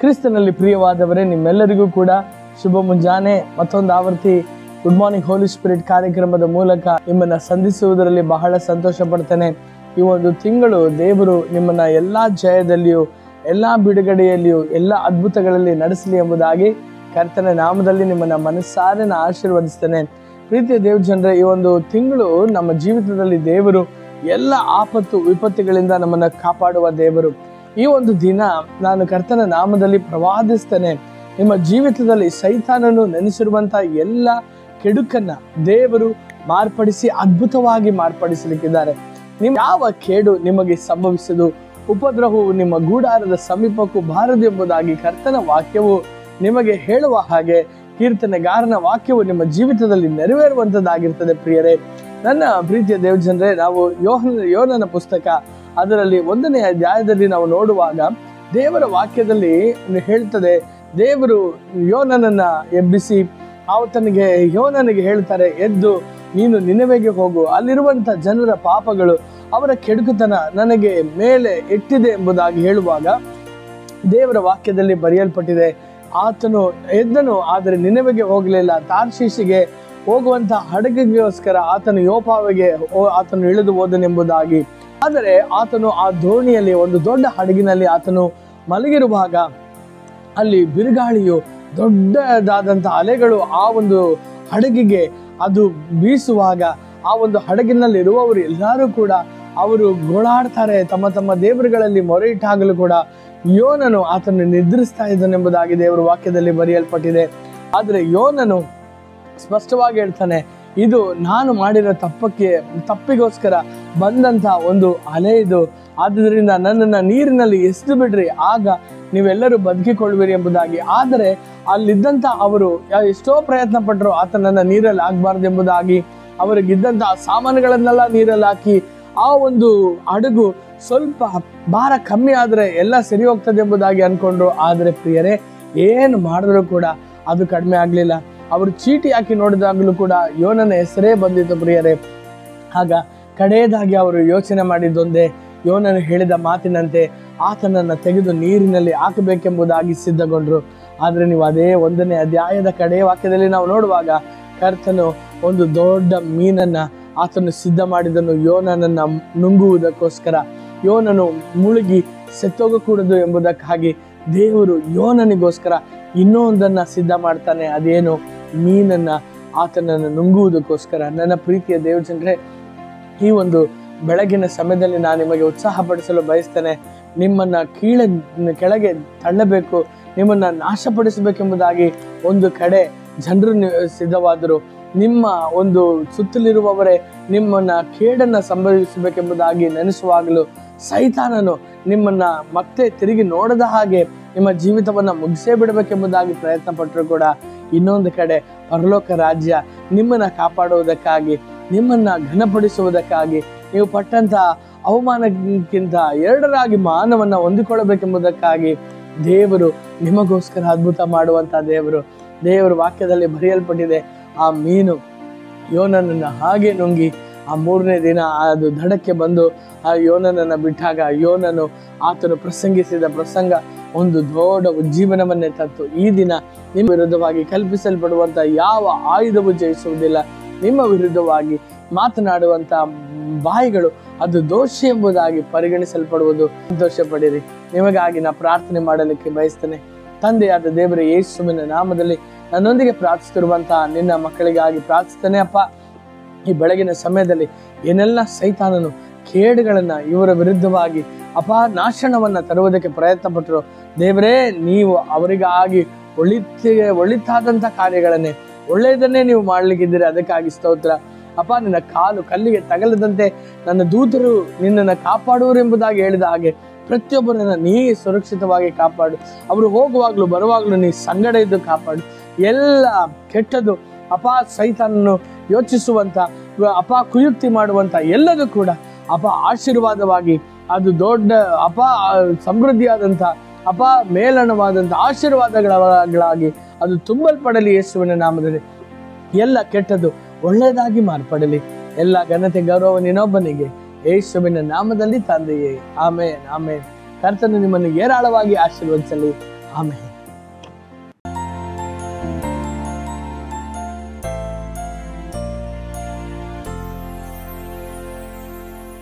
ಕ್ರಿಸ್ತನಲ್ಲಿ ಪ್ರಿಯವಾದವರೇ, ನಿಮ್ಮೆಲ್ಲರಿಗೂ ಕೂಡ ಶುಭ ಮುಂಜಾನೆ. ಮತ್ತೊಂದು ಆವರ್ತಿ ಗುಡ್ ಮಾರ್ನಿಂಗ್ ಹೋಲಿ ಸ್ಪಿರಿಟ್ ಕಾರ್ಯಕ್ರಮದ ಮೂಲಕ ನಿಮ್ಮನ್ನ ಸಂಧಿಸುವುದರಲ್ಲಿ ಬಹಳ ಸಂತೋಷ ಪಡ್ತೇನೆ. ಈ ಒಂದು ತಿಂಗಳು ದೇವರು ನಿಮ್ಮನ್ನ ಎಲ್ಲಾ ಜಯದಲ್ಲಿಯೂ, ಎಲ್ಲಾ ಬಿಡುಗಡೆಯಲ್ಲಿಯೂ, ಎಲ್ಲ ಅದ್ಭುತಗಳಲ್ಲಿ ನಡೆಸಲಿ ಎಂಬುದಾಗಿ ಕರ್ತನ ನಾಮದಲ್ಲಿ ನಿಮ್ಮನ್ನ ಮನಸ್ಸಾರೆ ಆಶೀರ್ವದಿಸ್ತೇನೆ. ಪ್ರೀತಿಯ ದೇವ್ ಜನರೇ, ಈ ಒಂದು ತಿಂಗಳು ನಮ್ಮ ಜೀವಿತದಲ್ಲಿ ದೇವರು ಎಲ್ಲ ಆಪತ್ತು ವಿಪತ್ತುಗಳಿಂದ ನಮ್ಮನ್ನ ಕಾಪಾಡುವ ದೇವರು. ಈ ಒಂದು ದಿನ ನಾನು ಕರ್ತನ ನಾಮದಲ್ಲಿ ಪ್ರವಾದಿಸ್ತೇನೆ. ನಿಮ್ಮ ಜೀವಿತದಲ್ಲಿ ಸೈತಾನನು ನೆನೆಸಿರುವಂತ ಎಲ್ಲ ಕೆಡುಕನ್ನ ದೇವರು ಮಾರ್ಪಡಿಸಿ ಅದ್ಭುತವಾಗಿ ಮಾರ್ಪಡಿಸಲಿಕ್ಕಿದ್ದಾರೆ. ಯಾವ ಕೇಡು ನಿಮಗೆ ಸಂಭವಿಸದು, ಉಪದ್ರವವು ನಿಮ್ಮ ಗೂಡಾರದ ಸಮೀಪಕ್ಕೂ ಬಾರದು ಎಂಬುದಾಗಿ ಕರ್ತನ ವಾಕ್ಯವು ನಿಮಗೆ ಹೇಳುವ ಹಾಗೆ ಕೀರ್ತನೆಗಾರನ ವಾಕ್ಯವು ನಿಮ್ಮ ಜೀವಿತದಲ್ಲಿ ನೆರವೇರುವಂತದ್ದಾಗಿರ್ತದೆ. ಪ್ರಿಯರೇ, ನನ್ನ ಪ್ರೀತಿಯ ದೇವ್ ಜನರೇ, ನಾವು ಯೋನನ ಪುಸ್ತಕ ಅದರಲ್ಲಿ 1ನೇ ಅಧ್ಯಾಯದಲ್ಲಿ ನಾವು ನೋಡುವಾಗ ದೇವರ ವಾಕ್ಯದಲ್ಲಿ ಹೇಳ್ತದೆ, ದೇವರು ಯೋನನನ್ನ ಎಬ್ಬಿಸಿ ಯೋನನಿಗೆ ಹೇಳ್ತಾರೆ, ಎದ್ದು ನೀನು ನಿನೆವೆಗೆ ಹೋಗು, ಅಲ್ಲಿರುವಂತ ಜನರ ಪಾಪಗಳು, ಅವರ ಕೆಡುಕುತನ ನನಗೆ ಮೇಲೆ ಎಟ್ಟಿದೆ ಎಂಬುದಾಗಿ ಹೇಳುವಾಗ ದೇವರ ವಾಕ್ಯದಲ್ಲಿ ಬರೆಯಲ್ಪಟ್ಟಿದೆ, ಆತನು ಎದ್ದನು, ಆದರೆ ನಿನೆವೆಗೆ ಹೋಗಲಿಲ್ಲ. ತಾರ್ಷೀಷಿಗೆ ಹೋಗುವಂತ ಹಡಗಿಗೋಸ್ಕರ ಆತನು ಯೋಪಾವಿಗೆ ಆತನು ಇಳಿದು ಹೋದನೆಂಬುದಾಗಿ. ಆದರೆ ಆತನು ಆ ದೋಣಿಯಲ್ಲಿ, ಒಂದು ದೊಡ್ಡ ಹಡಗಿನಲ್ಲಿ ಆತನು ಮಲಗಿರುವಾಗ ಅಲ್ಲಿ ಬಿರುಗಾಳಿಯು, ದೊಡ್ಡದಾದಂಥ ಅಲೆಗಳು ಆ ಒಂದು ಹಡಗಿಗೆ ಅದು ಬೀಸುವಾಗ ಆ ಒಂದು ಹಡಗಿನಲ್ಲಿರುವವರು ಎಲ್ಲರೂ ಕೂಡ ಅವರು ಗೋಳಾಡ್ತಾರೆ. ತಮ್ಮ ತಮ್ಮ ದೇವರುಗಳಲ್ಲಿ ಮೊರೆ ಇಟ್ಟಾಗಲೂ ಕೂಡ ಯೋನನು ಆತನು ನಿದ್ರಿಸ್ತಾ ಇದ್ದನೆಂಬುದಾಗಿ ದೇವರ ವಾಕ್ಯದಲ್ಲಿ ಬರೆಯಲ್ಪಟ್ಟಿದೆ. ಆದರೆ ಯೋನನು ಸ್ಪಷ್ಟವಾಗಿ ಹೇಳ್ತಾನೆ, ಇದು ನಾನು ಮಾಡಿರೋ ತಪ್ಪಿಗೋಸ್ಕರ ಬಂದಂತ ಒಂದು ಅಲೆ ಇದು. ಆದುದರಿಂದ ನನ್ನನ್ನು ನೀರಿನಲ್ಲಿ ಎಸೆದು ಬಿಡ್ರಿ, ಆಗ ನೀವೆಲ್ಲರೂ ಬದುಕಿಕೊಳ್ಳುವಿರಿ ಎಂಬುದಾಗಿ. ಆದರೆ ಅಲ್ಲಿದ್ದಂತ ಅವರು ಎಷ್ಟೋ ಪ್ರಯತ್ನ ಪಟ್ಟರು ಆತನನ್ನ ನೀರಲ್ಲಿ ಹಾಕಬಾರ್ದು ಎಂಬುದಾಗಿ. ಅವರಿಗಿದ್ದಂತ ಸಾಮಾನುಗಳನ್ನೆಲ್ಲ ನೀರಲ್ಲಿ ಹಾಕಿ ಆ ಒಂದು ಹಡಗು ಸ್ವಲ್ಪ ಭಾರ ಕಮ್ಮಿ ಆದ್ರೆ ಎಲ್ಲ ಸರಿ ಹೋಗ್ತದೆ ಎಂಬುದಾಗಿ ಅನ್ಕೊಂಡ್ರು. ಆದ್ರೆ ಪ್ರಿಯರೇ, ಏನು ಮಾಡಿದ್ರು ಕೂಡ ಅದು ಕಡಿಮೆ ಆಗ್ಲಿಲ್ಲ. ಅವರು ಚೀಟಿ ಹಾಕಿ ನೋಡಿದಾಗಲೂ ಕೂಡ ಯೋನನ ಹೆಸರೇ ಬಂದಿತ್ತು. ಪ್ರಿಯರೇ, ಆಗ ಕಡೆಯದಾಗಿ ಅವರು ಯೋಚನೆ ಮಾಡಿದ್ದೊಂದೇ, ಯೋನನು ಹೇಳಿದ ಮಾತಿನಂತೆ ಆತನನ್ನ ತೆಗೆದು ನೀರಿನಲ್ಲಿ ಹಾಕಬೇಕೆಂಬುದಾಗಿ ಸಿದ್ಧಗೊಂಡ್ರು. ಆದ್ರೆ ನೀವು ಅದೇ 1ನೇ ಅಧ್ಯಾಯದ ಕಡೆಯ ವಾಕ್ಯದಲ್ಲಿ ನಾವು ನೋಡುವಾಗ ಕರ್ತನು ಒಂದು ದೊಡ್ಡ ಮೀನನ್ನ ಆತನು ಸಿದ್ಧ ಮಾಡಿದನು ಯೋನನನ್ನ ನುಂಗುವುದಕ್ಕೋಸ್ಕರ. ಯೋನನು ಮುಳುಗಿ ಸತ್ತೋಗಕೂಡದು ಎಂಬುದಕ್ಕಾಗಿ ದೇವರು ಯೋನನಿಗೋಸ್ಕರ ಇನ್ನೊಂದನ್ನ ಸಿದ್ಧ ಮಾಡ್ತಾನೆ. ಅದೇನು? ಮೀನನ್ನ ಆತನನ್ನು ನುಂಗುವುದಕ್ಕೋಸ್ಕರ. ನನ್ನ ಪ್ರೀತಿಯ ದೇವ ಜನರೇ, ಈ ಒಂದು ಬೆಳಗಿನ ಸಮಯದಲ್ಲಿ ನಾನು ನಿಮಗೆ ಉತ್ಸಾಹಪಡಿಸಲು ಬಯಸ್ತೇನೆ. ನಿಮ್ಮನ್ನ ಕೆಳಗೆ ತಳ್ಳಬೇಕು, ನಿಮ್ಮನ್ನ ನಾಶಪಡಿಸಬೇಕೆಂಬುದಾಗಿ ಒಂದು ಕಡೆ ಜನರು ಸಿದ್ಧವಾದರು. ನಿಮ್ಮ ಒಂದು ಸುತ್ತಲಿರುವವರೇ ನಿಮ್ಮನ್ನ ಕೇಡನ್ನ ಸಂಭವಿಸಬೇಕೆಂಬುದಾಗಿ ನೆನೆಸುವಾಗಲೂ ಸೈತಾನನು ನಿಮ್ಮನ್ನ ಮತ್ತೆ ತಿರುಗಿ ನೋಡದ ಹಾಗೆ ನಿಮ್ಮ ಜೀವಿತವನ್ನ ಮುಗಿಸೇ ಬಿಡಬೇಕೆಂಬುದಾಗಿ ಪ್ರಯತ್ನ ಪಟ್ಟರು ಕೂಡ ಇನ್ನೊಂದು ಕಡೆ ಪರಲೋಕ ರಾಜ್ಯ ನಿಮ್ಮನ್ನ ಕಾಪಾಡುವುದಕ್ಕಾಗಿ, ನಿಮ್ಮನ್ನ ಘನಪಡಿಸುವುದಕ್ಕಾಗಿ, ನೀವು ಪಟ್ಟಂತ ಅವಮಾನಕ್ಕಿಂತ 2ರಾಗಿ ಮಾನವನ್ನ ಹೊಂದಿಕೊಳ್ಳಬೇಕೆಂಬುದಕ್ಕಾಗಿ ದೇವರು ನಿಮಗೋಸ್ಕರ ಅದ್ಭುತ ಮಾಡುವಂತ ದೇವರು. ದೇವರ ವಾಕ್ಯದಲ್ಲಿ ಬರೆಯಲ್ಪಟ್ಟಿದೆ, ಆ ಮೀನು ಯೋನನನ್ನ ಹಾಗೆ ನುಂಗಿ ಆ 3ನೇ ದಿನ ಅದು ದಡಕ್ಕೆ ಬಂದು ಆ ಯೋನನನ್ನ ಬಿಟ್ಟಾಗ ಯೋನನು ಆತನು ಪ್ರಸಂಗಿಸಿದ ಪ್ರಸಂಗ ಒಂದು ದೊಡ್ಡ ಉಜ್ಜೀವನವನ್ನೇ ತಂತು. ಈ ದಿನ ನಿಮ್ಮ ವಿರುದ್ಧವಾಗಿ ಕಲ್ಪಿಸಲ್ಪಡುವಂತ ಯಾವ ಆಯುಧವು ಜಯಿಸುವುದಿಲ್ಲ. ನಿಮ್ಮ ವಿರುದ್ಧವಾಗಿ ಮಾತನಾಡುವಂತ ಬಾಯಿಗಳು ಅದು ದೋಷಿ ಎಂಬುದಾಗಿ ಪರಿಗಣಿಸಲ್ಪಡುವುದು. ಸಂತೋಷ ಪಡಿರಿ. ನಿಮಗಾಗಿ ನಾ ಪ್ರಾರ್ಥನೆ ಮಾಡಲಿಕ್ಕೆ ಬಯಸ್ತೇನೆ. ತಂದೆಯಾದ ದೇವರೇ, ಯೇಸುವಿನ ನಾಮದಲ್ಲಿ ನನ್ನೊಂದಿಗೆ ಪ್ರಾರ್ಥಿಸುತ್ತಿರುವಂತಹ ನಿನ್ನ ಮಕ್ಕಳಿಗಾಗಿ ಪ್ರಾರ್ಥಿಸ್ತೇನೆ. ಅಪ್ಪ, ಈ ಬೆಳಗಿನ ಸಮಯದಲ್ಲಿ ಏನೆಲ್ಲ ಸೈತಾನನು ಕೇಡುಗಳನ್ನ ಇವರ ವಿರುದ್ಧವಾಗಿ ನಾಶನವನ್ನ ತರುವುದಕ್ಕೆ ಪ್ರಯತ್ನ ಪಟ್ಟರು, ದೇವರೇ ನೀವು ಅವರಿಗಾಗಿ ಒಳಿತಾದಂತ ಕಾರ್ಯಗಳನ್ನೇ, ಒಳ್ಳೆಯದನ್ನೇ ನೀವು ಮಾಡ್ಲಿಕ್ಕಿದ್ದೀರಿ. ಅದಕ್ಕಾಗಿ ಸ್ತೋತ್ರ. ಅಪ್ಪ, ನಿನ್ನ ಕಾಲು ಕಲ್ಲಿಗೆ ತಗಲದಂತೆ ನನ್ನ ದೂತರು ನಿನ್ನನ್ನು ಕಾಪಾಡುವರು ಎಂಬುದಾಗಿ ಹೇಳಿದ ಹಾಗೆ ಪ್ರತಿಯೊಬ್ಬರನ್ನ ನೀ ಸುರಕ್ಷಿತವಾಗಿ ಕಾಪಾಡು. ಅವರು ಹೋಗುವಾಗ್ಲೂ ಬರುವಾಗ್ಲೂ ನೀ ಸಂಗಡ ಇದ್ದು ಕಾಪಾಡು. ಎಲ್ಲ ಕೆಟ್ಟದು ಸೈತಾನನು ಯೋಚಿಸುವಂತ ಕುಯುಕ್ತಿ ಮಾಡುವಂತ ಎಲ್ಲದೂ ಕೂಡ ಆಶೀರ್ವಾದವಾಗಿ, ಅದು ದೊಡ್ಡ ಸಮೃದ್ಧಿಯಾದಂಥ ಮೇಲಣವಾದಂಥ ಆಶೀರ್ವಾದಗಳಾಗಿ ಅದು ತುಂಬಲ್ಪಡಲಿ. ಯೇಸುವಿನ ನಾಮದಲ್ಲಿ ಎಲ್ಲ ಕೆಟ್ಟದು ಒಳ್ಳೆಯದಾಗಿ ಮಾರ್ಪಡಲಿ. ಎಲ್ಲ ಘನತೆ ಗೌರವ ನಿನ್ನೊಬ್ಬನಿಗೆ, ಯೇಸುವಿನ ನಾಮದಲ್ಲಿ ತಂದೆಯೇ, ಆಮೇನ್ ಆಮೇನ್. ಕರ್ತನು ನಿಮ್ಮನ್ನು ಏರಾಳವಾಗಿ ಆಶೀರ್ವದಿಸಲಿ. ಆಮೆನ್.